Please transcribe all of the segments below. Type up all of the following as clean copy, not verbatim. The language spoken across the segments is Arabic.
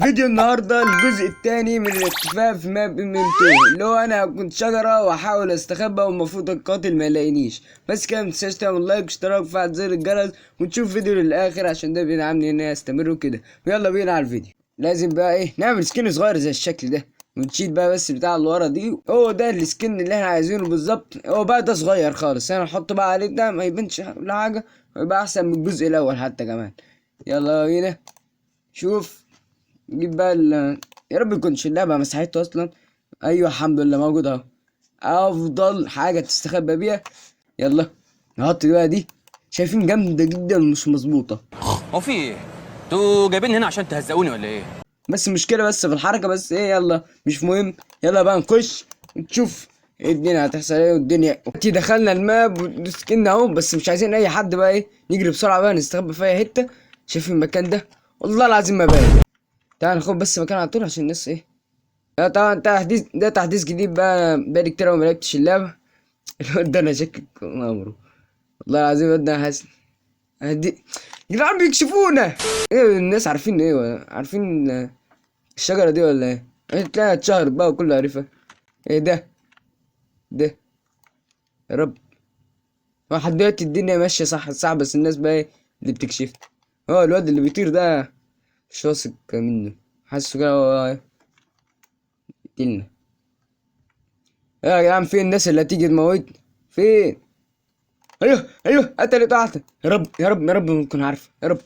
فيديو النهارده الجزء الثاني من الاختفاء في ماب ميمتو، اللي هو انا كنت شجره واحاول استخبى والمفروض القاتل ما يلاقينيش. بس كده متنساش تعمل لايك واشتراك وفعل زر الجرس وتشوف فيديو للاخر عشان ده بيدعمني ان انا استمر وكده. ويلا بينا على الفيديو. لازم بقى نعمل سكين صغير زي الشكل ده ونشيل بقى بس بتاع اللي ورا دي. هو ده السكين اللي احنا عايزينه بالظبط. هو بقى ده صغير خالص، انا هحط بقى عليه ده ما يبانش ولا حاجه ويبقى احسن من الجزء الاول حتى كمان. يلا بينا شوف نجيب بقى يا رب يكونش اللعبة مسحته اصلا. ايوه الحمد لله موجود اهو. افضل حاجة تستخبى بيها. يلا نحط بقى دي. شايفين جامدة جدا مش مظبوطة. هو في ايه؟ انتوا جايبيني هنا عشان تهزقوني ولا ايه؟ بس مشكلة بس في الحركة بس يلا مش مهم. يلا بقى نخش نشوف ايه الدنيا هتحصل ايه والدنيا. دخلنا الماب وسكننا اهو، بس مش عايزين اي حد بقى نجري بسرعة بقى نستخبى في اي حتة. شايفين المكان ده والله العظيم ما باين. تعال ناخد بس مكان على طول عشان الناس لا طبعا ده تحديث جديد بقالي كتير ما لعبتش اللعبة. الواد ده انا شاكك امره والله العظيم. الواد ده انا حاسس هدي يا جدعان بيكشفونا. ايه الناس عارفين عارفين الشجرة دي ولا ايه؟ تلاقيها اتشهرت بقى وكله عارفها. ايه ده يا رب. لحد دلوقتي الدنيا ماشية صح بس الناس بقى اللي بتكشف. هو الواد اللي بيطير ده مش واثق منه، حاسه كده هو قتلنا. يا جدعان فين الناس اللي هتيجي تموتني؟ فين؟ ايوه قتلت واحدة. يا رب نكون عارفة يا رب.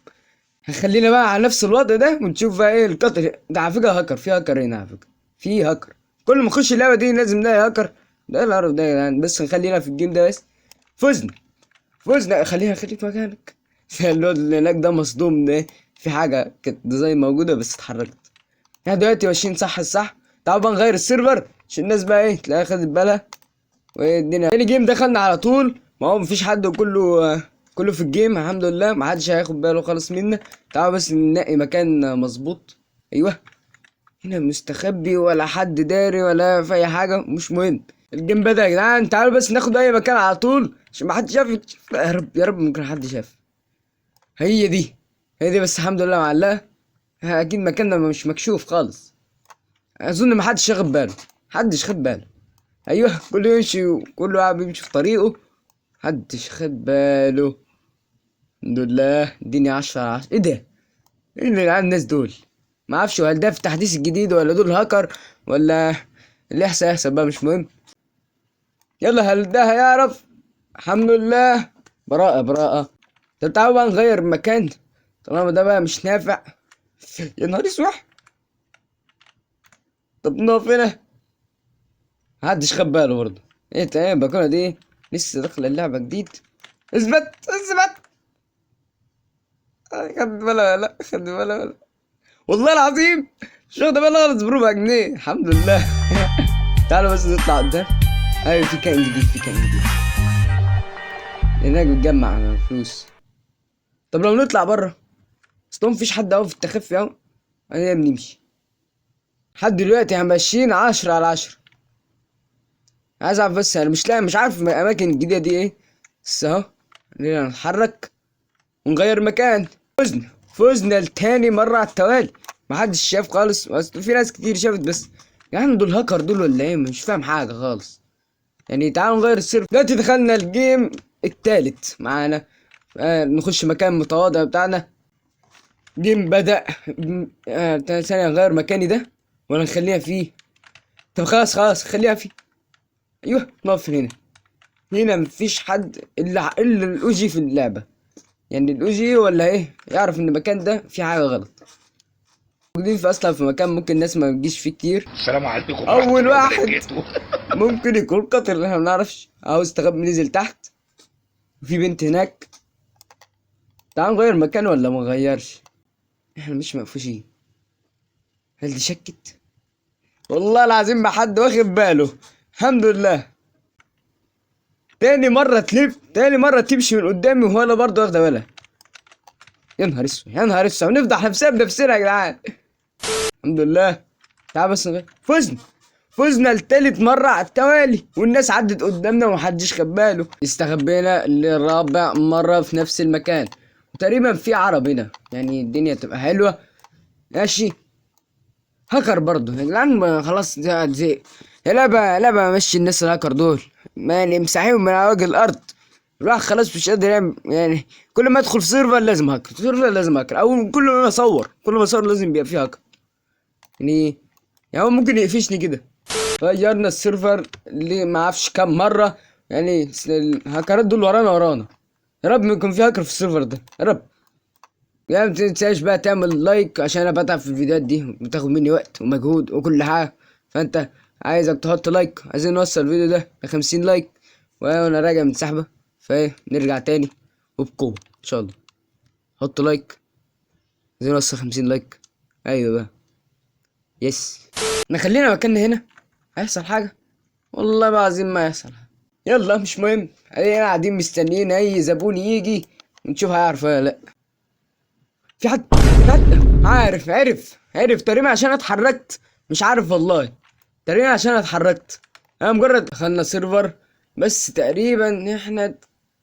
هخلينا بقى على نفس الوضع ده ونشوف بقى ايه القتل ده. على فكرة هاكر، في هاكر هنا على فكرة، في هاكر. كل ما اخش اللعبة دي لازم نلاقي هاكر. ده القرف ده يا جدعان. بس نخلينا في الجيم ده بس. فزنا خليك مكانك. الواد اللي هناك ده مصدوم ده. في حاجة كانت ديزاين موجودة بس اتحركت. احنا دلوقتي ماشيين صح. تعالوا بقى نغير السيرفر عشان الناس بقى تلاقيها خدت بالها. وايه الدنيا تاني جيم دخلنا على طول. ما هو مفيش حد كله في الجيم الحمد لله. محدش هياخد باله خالص منا. تعالوا بس ننقي مكان مظبوط. ايوه هنا مستخبي ولا حد داري ولا في اي حاجة. مش مهم الجيم بدأ يا جدعان. تعالوا بس ناخد اي مكان على طول عشان محدش شاف. يا رب ممكن حد شاف. هي دي بس الحمد لله معلقة. اكيد مكاننا مش مكشوف خالص. اظن محدش واخد باله. محدش خد باله. ايوه كله يمشي وكله قاعد بيمشي في طريقه. محدش خد باله. الحمد لله الدنيا 10/10. ايه ده؟ ايه اللي عند الناس دول؟ ما اعرفش هل ده في التحديث الجديد ولا دول هاكر ولا اللي يحصل بقى مش مهم. يلا هل ده هيعرف؟ الحمد لله. براءة. طب تعالوا بقى نغير مكان طالما ده بقى مش نافع. يا نهار اسود. طب نقف هنا. محدش خد باله برضه. ايه تلاقي الباكونة دي لسه داخلة اللعبة جديد. اثبت. خد بالها لا خد بالها ولا. والله العظيم مش واخد بالها خالص. بربع جنيه الحمد لله. تعالوا بس نطلع قدام. ايوه في كائن جديد. هناك بتجمع فلوس. طب لو نطلع بره اصلا مفيش حد اهو في التخفي اهو. انا بنمشي لحد دلوقتي ماشيين 10/10. عايز اعرف بس انا مش عارف الاماكن الجديده دي ايه. بس اهو خلينا نتحرك ونغير مكان. فزنا لتاني مرة على التوالي. محدش شاف خالص. في ناس كتير شافت بس يعني دول هاكر دول ولا ايه؟ مش فاهم حاجة خالص. يعني تعالوا نغير السيرفر. دلوقتي دخلنا الجيم التالت معانا. نخش مكان متواضع بتاعنا. جيم بدأ. ثانية نغير مكاني ده ولا نخليها فيه؟ طب خلاص خليها فيه. ايوه نقف هنا مفيش حد الا الاوجي في اللعبة. يعني الاوجي ولا ايه يعرف ان المكان ده فيه حاجة غلط. موجودين في مكان ممكن الناس ما بتجيش فيه كتير. السلام عليكم. اول واحد ممكن يكون قطر احنا ما نعرفش. عاوز تغب نزل تحت. وفي بنت هناك. تعال نغير مكان ولا ما نغيرش؟ احنا مش مقفوشين. هل دي شكت؟ والله العظيم ما حد واخد باله. الحمد لله. تاني مرة تمشي من قدامي وهو برضه واخده بالها. يا نهار اسود ونفضح نفسنا بنفسنا يا جدعان. الحمد لله. تعال بس نغير. فزنا لتالت مرة على التوالي والناس عدت قدامنا ومحدش خد باله. استخبينا لرابع مرة في نفس المكان وتقريبا في عرب هنا. يعني الدنيا تبقى حلوة. ماشي هاكر برضه يا جدعان، خلاص ده زهق. يا لعبة مشي الناس الهاكر دول، يعني مساحيهم من على وجه الارض. الواحد خلاص مش قادر يعمل، يعني كل ما ادخل في سيرفر لازم هاكر، سيرفر لازم هاكر، او كل ما اصور لازم يبقى فيه هاكر. يعني هو ممكن يقفشني كده. غيرنا السيرفر اللي ما اعرفش كام مره، يعني الهاكرات دول ورانا. يا رب ما يكون في هاكر في السيرفر ده، يا رب. يعني ما تنساش بقى تعمل لايك، عشان انا بتعب في الفيديوهات دي، بتاخد مني وقت ومجهود وكل حاجه. فانت عايزك تحط لايك، عايزين نوصل الفيديو ده ل50 لايك، وانا راجع من سحبه، فايه نرجع تاني وبقوه ان شاء الله. حط لايك، عايزين نوصل 50 لايك. ايوه بقى، يس. نخلينا مكاننا هنا، هيحصل حاجه؟ والله العظيم ما يحصل حاجه. يلا مش مهم، ادينا قاعدين مستنيين اي زبون يجي ونشوف هيعرف ولا لا. في حد عرف تقريبا عشان اتحركت. مش عارف والله، تقريبا عشان اتحركت. انا مجرد دخلنا سيرفر بس تقريبا احنا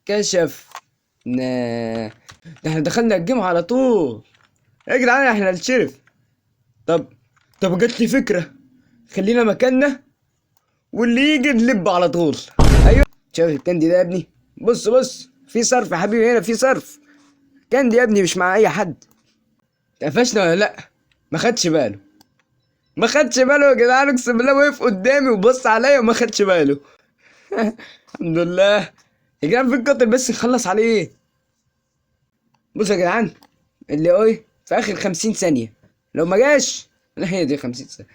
اتكشفنا. ده احنا دخلنا الجيم على طول يا جدعان، احنا الشرف. طب جات لي فكرة، خلينا مكاننا واللي يجي نلب على طول. ايوه، شايف الكاندي ده يا ابني؟ بص في صرف يا حبيبي، هنا في صرف. كاندي يا ابني مش مع اي حد. اتقفشنا ولا لا؟ ما خدش باله يا جدعان، اقسم بالله وقف قدامي وبص عليا وما خدش باله. الحمد لله. يا جدعان في القتل بس نخلص عليه. بصوا يا جدعان، اللي ايه في اخر 50 ثانية لو ما جاش، لا هي دي 50 ثانية.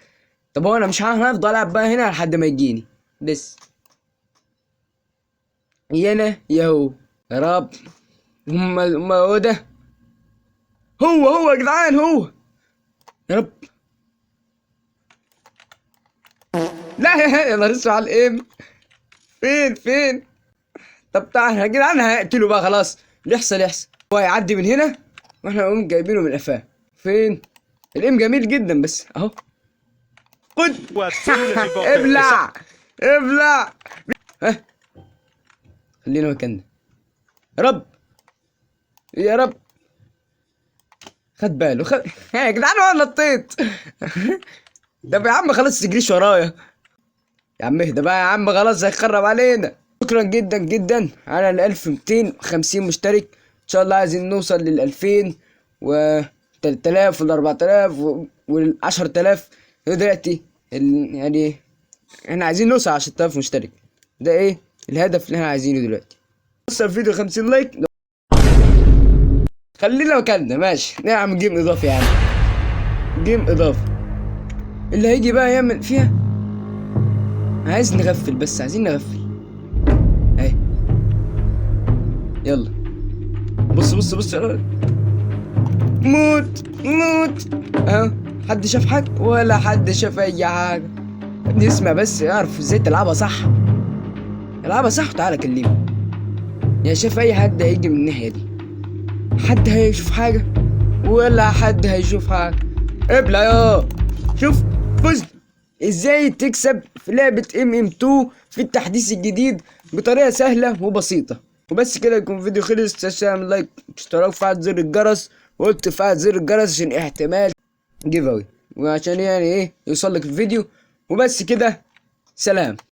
طب هو انا مش هفضل العب بقى هنا لحد ما يجيني لسه. يانا ياهو، يا رب. هما هو ده، هو يا جدعان، هو. يا رب. لا يا نهار اسود على الايم. فين؟ طب تعال يا جدعان، هقتله بقى خلاص، اللي يحصل. هو هيعدي من هنا واحنا نقوم جايبينه من قفاه. فين؟ الايم جميل جدا بس اهو. خد. ابلع. ها، خلينا مكاننا. يا رب. خد باله. يا جدعان انا نطيت. طب يا عم خلاص تجريش ورايا. يا عم اهدى بقى يا عم، خلاص هيخرب علينا. شكرا جدا على ال 1250 مشترك. ان شاء الله عايزين نوصل لل 2000 و 3000 وال 4000 وال 10000 دلوقتي. يعني احنا عايزين نوصل 10000 مشترك. ده ايه الهدف اللي احنا عايزينه دلوقتي. وصل الفيديو 50 لايك. خلينا مكاننا ماشي، نعمل جيم اضافي يا عم، جيم اضافي. اللي هيجي بقى يعمل فيها، عايزين نغفل اهي. يلا بص موت اهو. حد شاف حاجة ولا حد شاف اي حاجة؟ يا ابني اسمع بس، اعرف ازاي تلعبها صح. العبها صح وتعالى كلمني. يا شاف اي حد هيجي من الناحية دي؟ حد هيشوف حاجة ولا حد هيشوف حاجة؟ ابلع يا. شوف فزت ازاي تكسب في لعبة MM2 في التحديث الجديد بطريقة سهلة وبسيطة. وبس كده يكون الفيديو خلص. تعمل لايك، اشتراك، فعل زر الجرس. وقلت فعل زر الجرس عشان احتمال جيف اوي، وعشان يعني ايه يوصلك الفيديو. وبس كده، سلام.